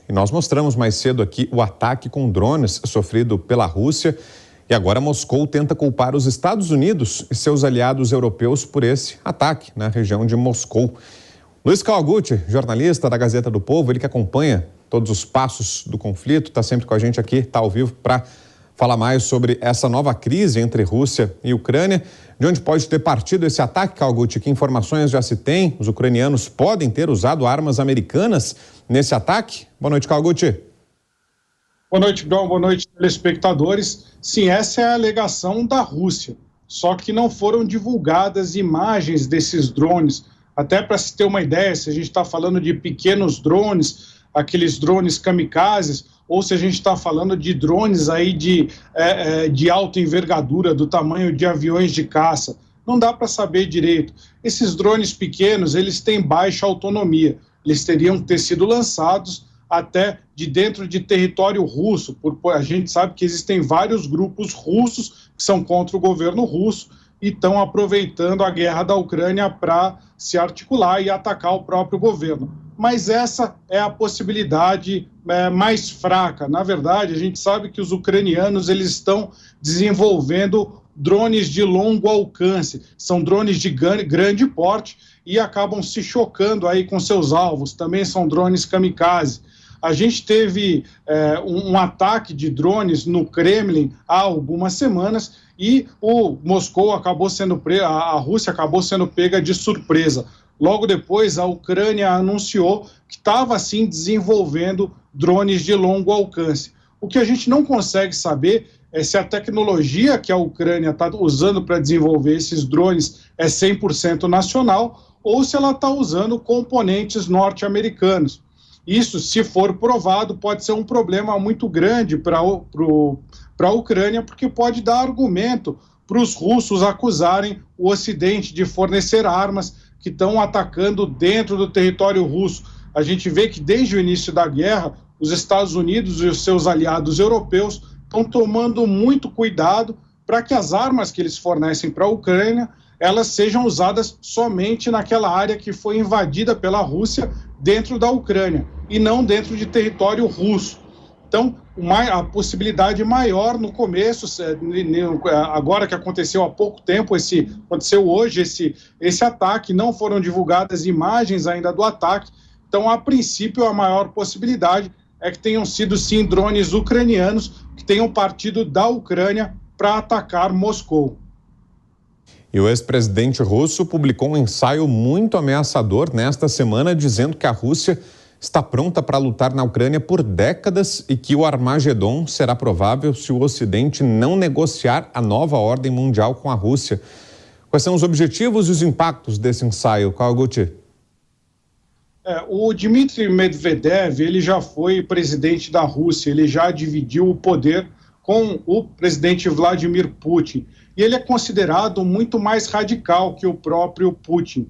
E nós mostramos mais cedo aqui o ataque com drones sofrido pela Rússia. E agora Moscou tenta culpar os Estados Unidos e seus aliados europeus por esse ataque na região de Moscou. Luiz Kawaguchi, jornalista da Gazeta do Povo, ele que acompanha todos os passos do conflito, está sempre com a gente aqui, está ao vivo para falar mais sobre essa nova crise entre Rússia e Ucrânia. De onde pode ter partido esse ataque, Kawaguchi? Que informações já se tem? Os ucranianos podem ter usado armas americanas nesse ataque? Boa noite, Kawaguchi. Boa noite, Bruno. Boa noite, telespectadores. Sim, essa é a alegação da Rússia. Só que não foram divulgadas imagens desses drones. Até para se ter uma ideia, se a gente está falando de pequenos drones, aqueles drones kamikazes, ou se a gente está falando de drones aí de alta envergadura, do tamanho de aviões de caça. Não dá para saber direito. Esses drones pequenos, eles têm baixa autonomia. Eles teriam que ter sido lançados até de dentro de território russo. A gente sabe que existem vários grupos russos que são contra o governo russo e estão aproveitando a guerra da Ucrânia para se articular e atacar o próprio governo. Mas essa é a possibilidade mais fraca. Na verdade, a gente sabe que os ucranianos eles estão desenvolvendo drones de longo alcance. São drones de grande porte e acabam se chocando aí com seus alvos. Também são drones kamikaze. A gente teve um ataque de drones no Kremlin há algumas semanas e a Rússia acabou sendo pega de surpresa. Logo depois, a Ucrânia anunciou que estava, sim, desenvolvendo drones de longo alcance. O que a gente não consegue saber é se a tecnologia que a Ucrânia está usando para desenvolver esses drones é 100% nacional ou se ela está usando componentes norte-americanos. Isso, se for provado, pode ser um problema muito grande para a Ucrânia, porque pode dar argumento para os russos acusarem o Ocidente de fornecer armas que estão atacando dentro do território russo. A gente vê que desde o início da guerra, os Estados Unidos e os seus aliados europeus estão tomando muito cuidado para que as armas que eles fornecem para a Ucrânia, elas sejam usadas somente naquela área que foi invadida pela Rússia dentro da Ucrânia e não dentro de território russo. Então, a possibilidade maior no começo, agora que aconteceu há pouco tempo, aconteceu hoje esse ataque, não foram divulgadas imagens ainda do ataque, então, a princípio, a maior possibilidade é que tenham sido, sim, drones ucranianos que tenham partido da Ucrânia para atacar Moscou. E o ex-presidente russo publicou um ensaio muito ameaçador nesta semana, dizendo que a Rússia está pronta para lutar na Ucrânia por décadas e que o Armagedon será provável se o Ocidente não negociar a nova ordem mundial com a Rússia. Quais são os objetivos e os impactos desse ensaio, Kawaguchi? O Dmitry Medvedev, ele já foi presidente da Rússia, ele já dividiu o poder com o presidente Vladimir Putin. E ele é considerado muito mais radical que o próprio Putin.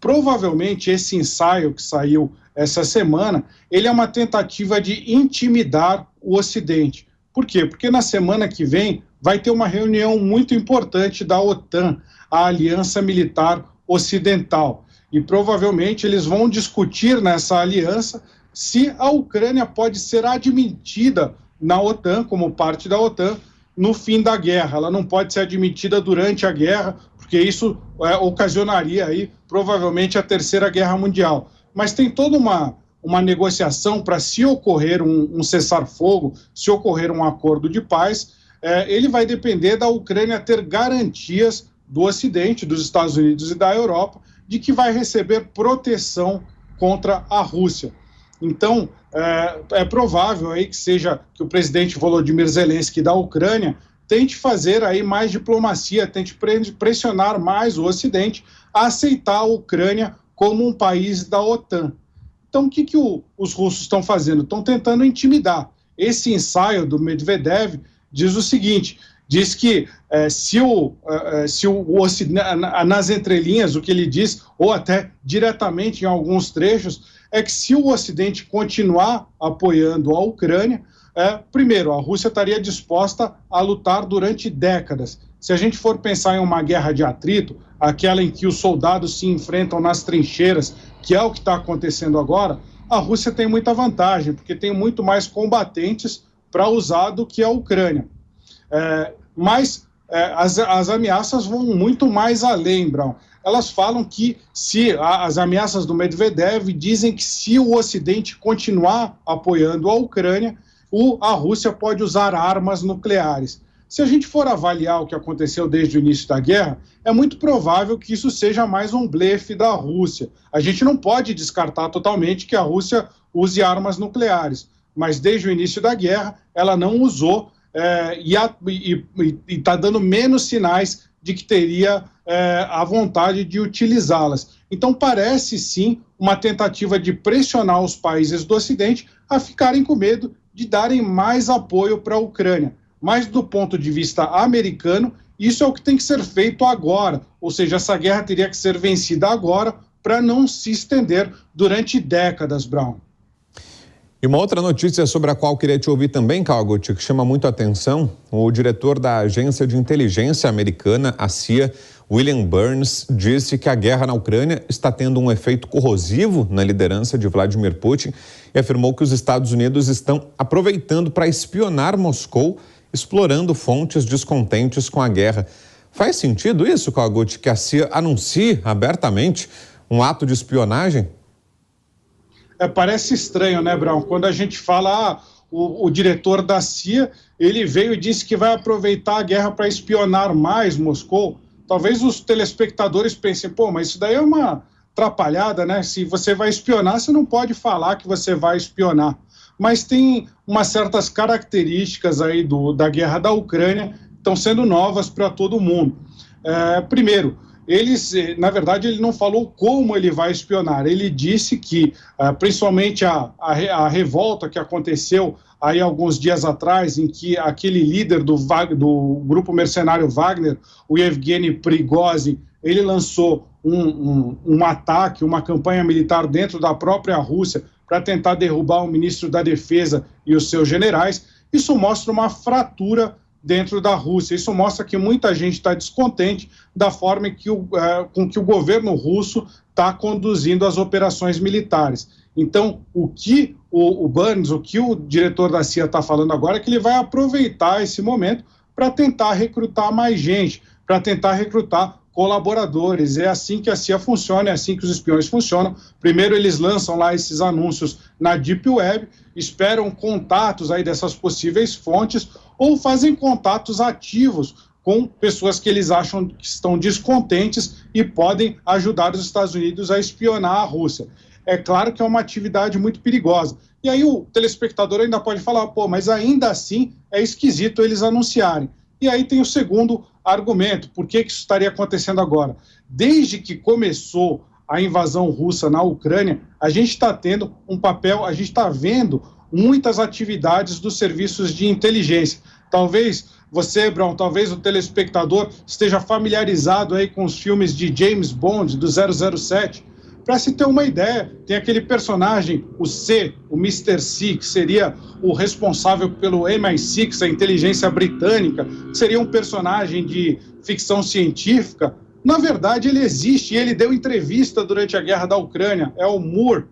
Provavelmente esse ensaio que saiu essa semana, ele é uma tentativa de intimidar o Ocidente. Por quê? Porque na semana que vem vai ter uma reunião muito importante da OTAN, a Aliança Militar Ocidental. E provavelmente eles vão discutir nessa aliança se a Ucrânia pode ser admitida na OTAN, como parte da OTAN, no fim da guerra. Ela não pode ser admitida durante a guerra, porque isso ocasionaria aí, provavelmente, a Terceira Guerra Mundial. Mas tem toda uma negociação para, se ocorrer um cessar-fogo, se ocorrer um acordo de paz, ele vai depender da Ucrânia ter garantias do Ocidente, dos Estados Unidos e da Europa, de que vai receber proteção contra a Rússia. Então, é provável aí que o presidente Volodymyr Zelensky da Ucrânia tente fazer aí mais diplomacia, tente pressionar mais o Ocidente a aceitar a Ucrânia como um país da OTAN. Então, o que os russos estão fazendo? Estão tentando intimidar. Esse ensaio do Medvedev diz o seguinte, diz que nas entrelinhas, o que ele diz, ou até diretamente em alguns trechos, é que se o Ocidente continuar apoiando a Ucrânia, primeiro, a Rússia estaria disposta a lutar durante décadas. Se a gente for pensar em uma guerra de atrito, aquela em que os soldados se enfrentam nas trincheiras, que é o que está acontecendo agora, a Rússia tem muita vantagem, porque tem muito mais combatentes para usar do que a Ucrânia. Mas as ameaças vão muito mais além, Brown. Elas falam que as ameaças do Medvedev dizem que se o Ocidente continuar apoiando a Ucrânia, a Rússia pode usar armas nucleares. Se a gente for avaliar o que aconteceu desde o início da guerra, é muito provável que isso seja mais um blefe da Rússia. A gente não pode descartar totalmente que a Rússia use armas nucleares, mas desde o início da guerra ela não usou e está dando menos sinais de que teria a vontade de utilizá-las. Então parece sim uma tentativa de pressionar os países do Ocidente a ficarem com medo de darem mais apoio para a Ucrânia. Mas do ponto de vista americano, isso é o que tem que ser feito agora, ou seja, essa guerra teria que ser vencida agora para não se estender durante décadas, Brown. E uma outra notícia sobre a qual queria te ouvir também, Kawaguchi, que chama muito a atenção, o diretor da Agência de Inteligência Americana, a CIA, William Burns, disse que a guerra na Ucrânia está tendo um efeito corrosivo na liderança de Vladimir Putin e afirmou que os Estados Unidos estão aproveitando para espionar Moscou, explorando fontes descontentes com a guerra. Faz sentido isso, Kawaguchi, que a CIA anuncie abertamente um ato de espionagem? Parece estranho, né, Brown? Quando a gente fala, o diretor da CIA, ele veio e disse que vai aproveitar a guerra para espionar mais Moscou. Talvez os telespectadores pensem, pô, mas isso daí é uma atrapalhada, né? Se você vai espionar, você não pode falar que você vai espionar. Mas tem umas certas características aí da guerra da Ucrânia que estão sendo novas para todo mundo. Primeiro, na verdade, ele não falou como ele vai espionar. Ele disse que, principalmente a revolta que aconteceu aí alguns dias atrás, em que aquele líder do grupo mercenário Wagner, o Yevgeny Prigozhin, ele lançou um ataque, uma campanha militar dentro da própria Rússia para tentar derrubar o ministro da Defesa e os seus generais. Isso mostra uma fratura dentro da Rússia. Isso mostra que muita gente está descontente da forma com que o governo russo está conduzindo as operações militares. Então, o que o Burns, o que o diretor da CIA está falando agora é que ele vai aproveitar esse momento para tentar recrutar mais gente, para tentar recrutar colaboradores. É assim que a CIA funciona, é assim que os espiões funcionam. Primeiro eles lançam lá esses anúncios na Deep Web, esperam contatos aí dessas possíveis fontes ou fazem contatos ativos com pessoas que eles acham que estão descontentes e podem ajudar os Estados Unidos a espionar a Rússia. É claro que é uma atividade muito perigosa. E aí o telespectador ainda pode falar, pô, mas ainda assim é esquisito eles anunciarem. E aí tem o segundo argumento, por que isso estaria acontecendo agora? Desde que começou a invasão russa na Ucrânia, a gente está tendo a gente está vendo muitas atividades dos serviços de inteligência. Talvez você, Brown, talvez o telespectador esteja familiarizado aí com os filmes de James Bond, do 007. Para se ter uma ideia, tem aquele personagem, o Mr. C, que seria o responsável pelo MI6, a inteligência britânica, que seria um personagem de ficção científica. Na verdade, ele existe e ele deu entrevista durante a guerra da Ucrânia, é o Moore.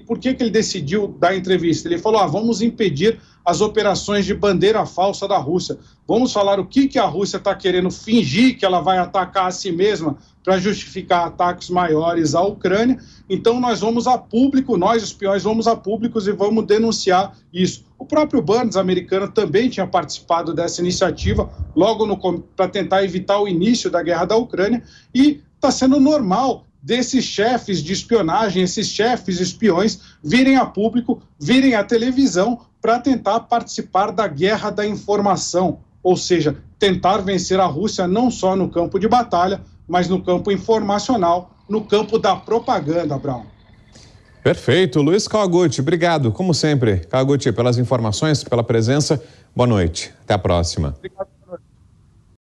Por que ele decidiu dar entrevista? Ele falou, vamos impedir as operações de bandeira falsa da Rússia. Vamos falar o que a Rússia está querendo fingir que ela vai atacar a si mesma para justificar ataques maiores à Ucrânia. Então nós vamos a público, nós espiões vamos a públicos e vamos denunciar isso. O próprio Burns, americano, também tinha participado dessa iniciativa logo para tentar evitar o início da guerra da Ucrânia e está sendo normal desses chefes de espionagem, esses chefes espiões virem a público, virem à televisão para tentar participar da guerra da informação, ou seja, tentar vencer a Rússia não só no campo de batalha, mas no campo informacional, no campo da propaganda, Brown. Perfeito. Luiz Kawaguchi, obrigado, como sempre, Kawaguchi, pelas informações, pela presença. Boa noite. Até a próxima. Obrigado.